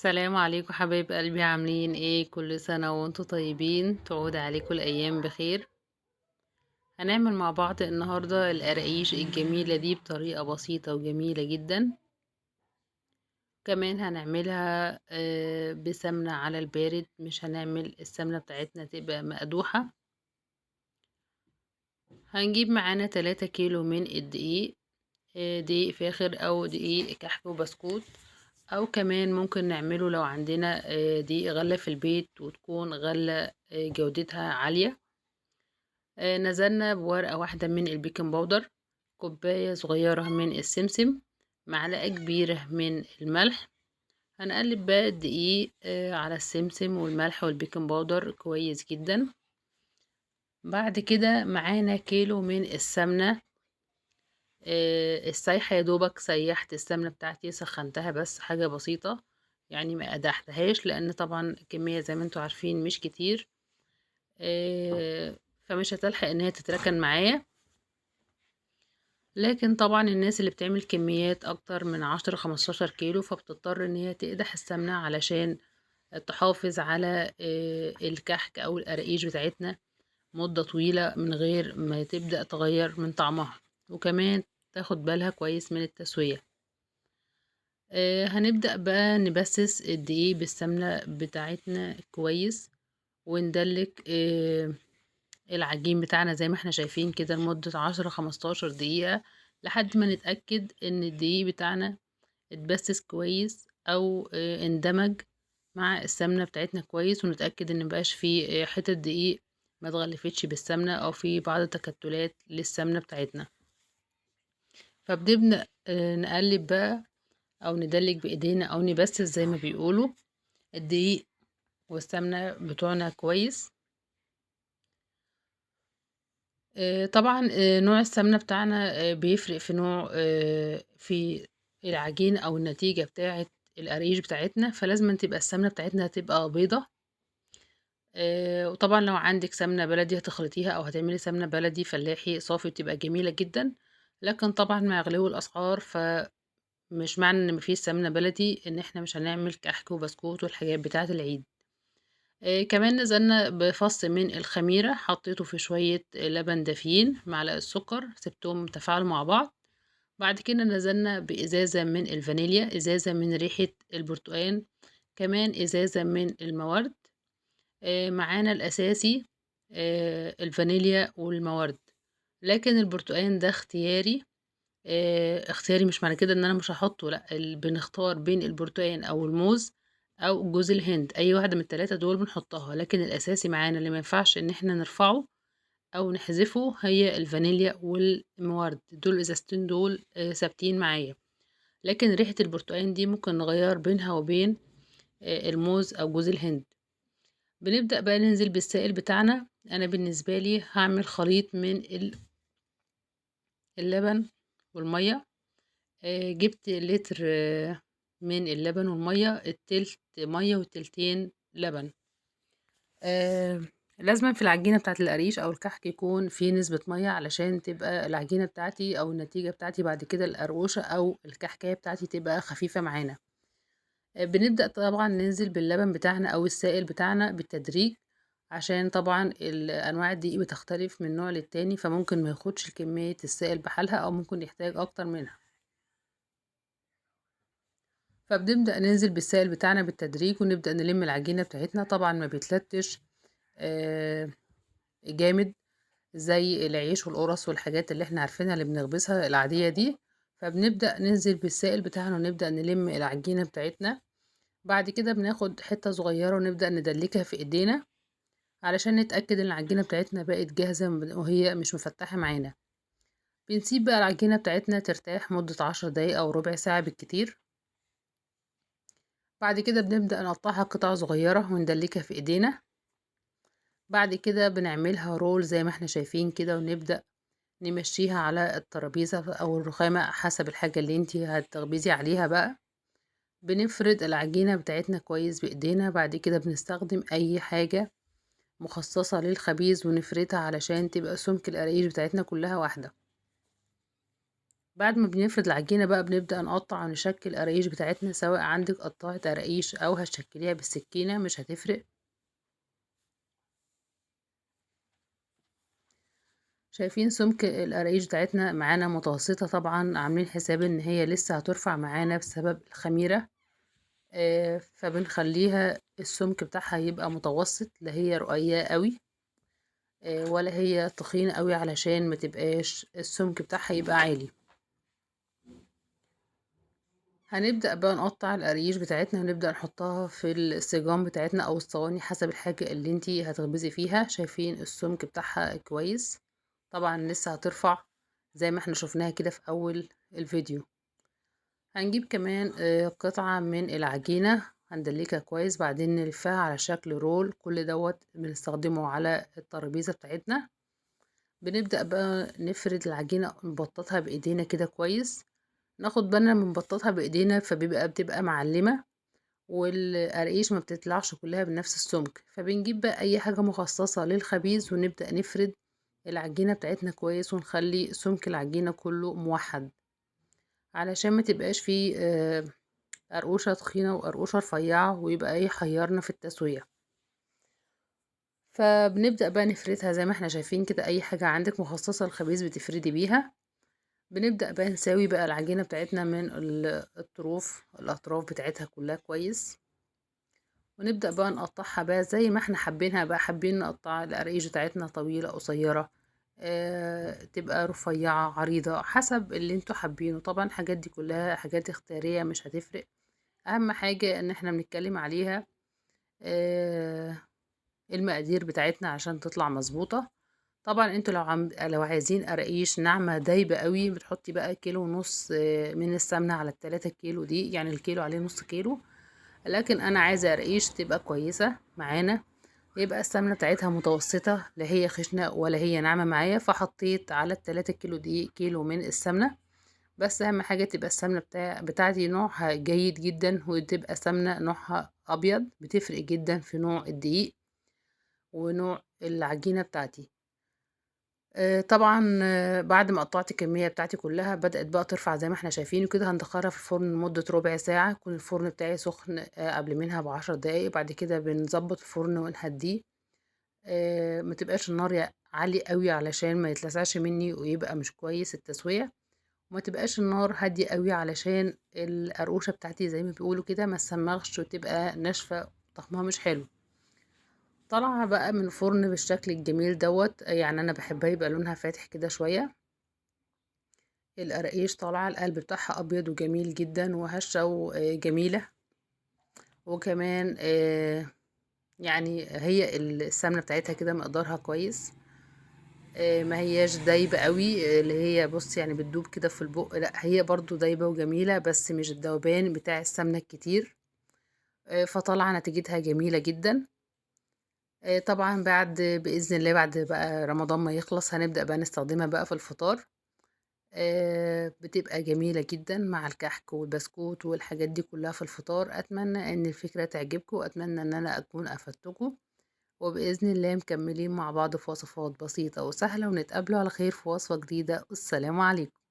السلام عليكم حبايب قلبي، عاملين ايه؟ كل سنة وانتم طيبين، تعود عليكم الأيام بخير. هنعمل مع بعض النهاردة القراقيش الجميلة دي بطريقة بسيطة وجميلة جدا. كمان هنعملها بسمنة على البارد، مش هنعمل السمنة بتاعتنا تبقى مقدوحة. هنجيب معانا 3 كيلو من الدقيق، دقيق فاخر أو دقيق كحك وبسكوت، او كمان ممكن نعمله لو عندنا دقيق غلة في البيت وتكون غلة جودتها عالية. نزلنا بورقة واحدة من البيكنج باودر، كوباية صغيرة من السمسم، معلقة كبيرة من الملح. هنقلب بقى الدقيق على السمسم والملح والبيكنج باودر كويس جدا. بعد كده معانا كيلو من السمنة السايحة، يا دوبك سيحت السمنة بتاعتي، سخنتها بس حاجة بسيطة، يعني ما قدحتهاش لان طبعا الكمية زي ما انتوا عارفين مش كتير، فمش هتلحق ان هي تتركن معايا. لكن طبعا الناس اللي بتعمل كميات اكتر من 10 15 كيلو فبتضطر ان هي تقدح السمنة علشان تحافظ على الكحك او القراقيش بتاعتنا مدة طويلة من غير ما تبدأ تغير من طعمها، وكمان تاخد بالها كويس من التسوية. هنبدأ بقى نبسس الدقيق بالسمنة بتاعتنا كويس، وندلك العجين بتاعنا زي ما احنا شايفين كده لمدة 10 15 دقيقة، لحد ما نتأكد ان الدقيق بتاعنا اتبسس كويس او اندمج مع السمنة بتاعتنا كويس، ونتأكد ان مبقاش فيه حتة دقيق ما اتغلفتش بالسمنة او في بعض التكتلات للسمنة بتاعتنا. فبنبدأ نقلب بقى او ندلك بايدينا او نبسس زي ما بيقولوا الدقيق والسمنة بتوعنا كويس. طبعا نوع السمنة بتاعنا بيفرق في نوع في العجين او النتيجة بتاعة القريش بتاعتنا، فلازم تبقى السمنة بتاعتنا تبقى بيضة. وطبعا لو عندك سمنة بلدي هتخلطيها او هتعملي سمنة بلدي فلاحي صافي بتبقى جميلة جدا. لكن طبعا مع غلو الاسعار فمش معنى ان مفيش سمنة بلدي ان احنا مش هنعمل كحك وبسكوت والحاجات بتاعة العيد. كمان نزلنا بفص من الخميرة، حطيته في شوية لبن دافيين، معلقة سكر، سبتهم تفاعلوا مع بعض. بعد كده نزلنا بإزازة من الفانيليا، إزازة من ريحة البرتقال، كمان إزازة من المورد. معانا الأساسي الفانيليا والمورد، لكن البرتقال ده اختياري. اختياري مش معنى كده ان انا مش هحطه، لا، بنختار بين البرتقال او الموز او جوز الهند، اي واحده من الثلاثه دول بنحطها، لكن الاساسي معانا اللي ما ينفعش ان احنا نرفعه او نحذفه هي الفانيليا والمورد، دول الازازتين دول ثابتين معايا. لكن ريحه البرتقال دي ممكن نغير بينها وبين الموز او جوز الهند. بنبدا بقى ننزل بالسائل بتاعنا. انا بالنسبه لي هعمل خليط من اللبن والميه. جبت لتر من اللبن والمية، التلت مية والتلتين لبن. لازم في العجينة بتاعة القريش أو الكحك يكون في نسبة مية علشان تبقى العجينة بتاعتي أو النتيجة بتاعتي بعد كده القرقوشة أو الكحكاية بتاعتي تبقى خفيفة معانا. بنبدأ طبعا ننزل باللبن بتاعنا أو السائل بتاعنا بالتدريج، عشان طبعا الأنواع الدقيق بتختلف من نوع للتاني، فممكن ما ياخدش كمية السائل بحالها أو ممكن يحتاج أكتر منها. فبنبدأ ننزل بالسائل بتاعنا بالتدريج ونبدأ نلم العجينة بتاعتنا، طبعا ما بيتلتش آه، جامد زي العيش والقرص والحاجات اللي احنا عارفينها اللي بنخبزها العادية دي. فبنبدأ ننزل بالسائل بتاعنا ونبدأ نلم العجينة بتاعتنا. بعد كده بناخد حتة صغيرة ونبدأ ندلكها في ايدينا علشان نتأكد ان العجينة بتاعتنا بقت جاهزة وهي مش مفتحة معانا. بنسيب بقى العجينة بتاعتنا ترتاح مدة 10 دقايق أو ربع ساعة بالكتير. بعد كده بنبدأ نقطعها قطع صغيرة وندلكها في ايدينا. بعد كده بنعملها رول زي ما احنا شايفين كده، ونبدأ نمشيها على الترابيزة او الرخامة حسب الحاجة اللي انتي هتخبزي عليها بقى. بنفرد العجينة بتاعتنا كويس بايدينا، بعد كده بنستخدم اي حاجة مخصصة للخبيز ونفردها علشان تبقى سمك القراقيش بتاعتنا كلها واحدة. بعد ما بنفرد العجينة بقى بنبدأ نقطع ونشكل القراقيش بتاعتنا، سواء عندك قطاعة قراقيش أو هتشكليها بالسكينة مش هتفرق. شايفين سمك القراقيش بتاعتنا معانا متوسطة، طبعا عاملين حساب ان هي لسه هترفع معانا بسبب الخميرة. فبنخليها السمك بتاعها يبقى متوسط، لا هي رقيقة قوي ولا هي تخينة قوي، علشان ما تبقاش السمك بتاعها يبقى عالي. هنبدأ بقى نقطع القريش بتاعتنا ونبدأ نحطها في السيجان بتاعتنا او الصواني حسب الحاجة اللي انتي هتخبزي فيها. شايفين السمك بتاعها كويس، طبعا لسه هترفع زي ما احنا شفناها كده في اول الفيديو. هنجيب كمان قطعة من العجينة هندلكها كويس، بعدين نلفها على شكل رول. كل دوت بنستخدمه على الترابيزة بتاعتنا. بنبدأ بقى نفرد العجينة نبططها بإيدينا كده كويس، ناخد بالنا من بططها بإيدينا بتبقى معلمة، والقرقيش ما بتطلعش كلها بنفس السمك. فبنجيب بقى أي حاجة مخصصة للخبيز ونبدأ نفرد العجينة بتاعتنا كويس، ونخلي سمك العجينة كله موحد، علشان ما تبقاش فيه قرقوشة تخينة وقرقوشة رفيعة ويبقى يحيرنا في التسوية. فبنبدأ بقى نفردها زي ما احنا شايفين كده، أي حاجة عندك مخصصة للخبيز بتفردي بيها. بنبدأ بقى نساوي بقى العجينة بتاعتنا من الطروف الأطراف بتاعتها كلها كويس، ونبدأ بقى نقطعها بقى زي ما احنا حابينها. بقى حابين نقطع القراقيش بتاعتنا طويلة قصيرة، تبقى رفيعة عريضة، حسب اللي انتوا حابينه. طبعا الحاجات دي كلها حاجات اختيارية مش هتفرق. اهم حاجة ان احنا بنتكلم عليها آه المقادير بتاعتنا عشان تطلع مظبوطة. طبعا انتوا لو عايزين قراقيش ناعمة دايبة قوي، بتحطي بقى كيلو ونص من السمنة على ال3 كيلو دي، يعني الكيلو عليه نص كيلو. لكن انا عايزة قراقيش تبقى كويسة معانا، يبقى السمنة بتاعتها متوسطة، لا هي خشنة ولا هي ناعمة معايا. فحطيت على ال3 كيلو دي كيلو من السمنة. بس اهم حاجة تبقى السمنة بتاعتي نوعها جيد جدا، وتبقى سمنة نوعها ابيض، بتفرق جدا في نوع الدقيق ونوع العجينة بتاعتي. طبعا بعد ما قطعت الكمية بتاعتي كلها بدأت بقى ترفع زي ما احنا شايفين كده. هندخلها في الفرن لمدة ربع ساعة، يكون الفرن بتاعي سخن قبل منها ب10 دقايق. بعد كده بنظبط الفرن ونهديه، ما تبقاش النار عالية قوي علشان ما يتلسعش مني ويبقى مش كويس التسوية، وما تبقاش النار هادية قوي علشان القرقوشة بتاعتي زي ما بيقولوا كده ما تسمغش وتبقى ناشفة طعمها مش حلو. طالعة بقى من الفرن بالشكل الجميل دوت، يعني انا بحبها يبقى لونها فاتح كده شوية. القراقيش طالعة القلب بتاعها ابيض وجميل جدا وهشة وجميلة. وكمان يعني هي السمنة بتاعتها كده مقدارها كويس، ما هياش دايبة قوي اللي هي بص يعني بتدوب كده في البق، لا هي برضو دايبة وجميلة بس مش الذوبان بتاع السمنة الكتير. فطالعة نتيجتها جميلة جدا. طبعا بعد بإذن الله بعد بقى رمضان ما يخلص هنبدأ بقى نستخدمها بقى في الفطار. بتبقى جميلة جدا مع الكحك والبسكوت والحاجات دي كلها في الفطار. أتمنى ان الفكرة تعجبكم، وأتمنى ان انا اكون افدتكم، وبإذن الله مكملين مع بعض في وصفات بسيطة وسهلة، ونتقابلوا على خير في وصفة جديدة. والسلام عليكم.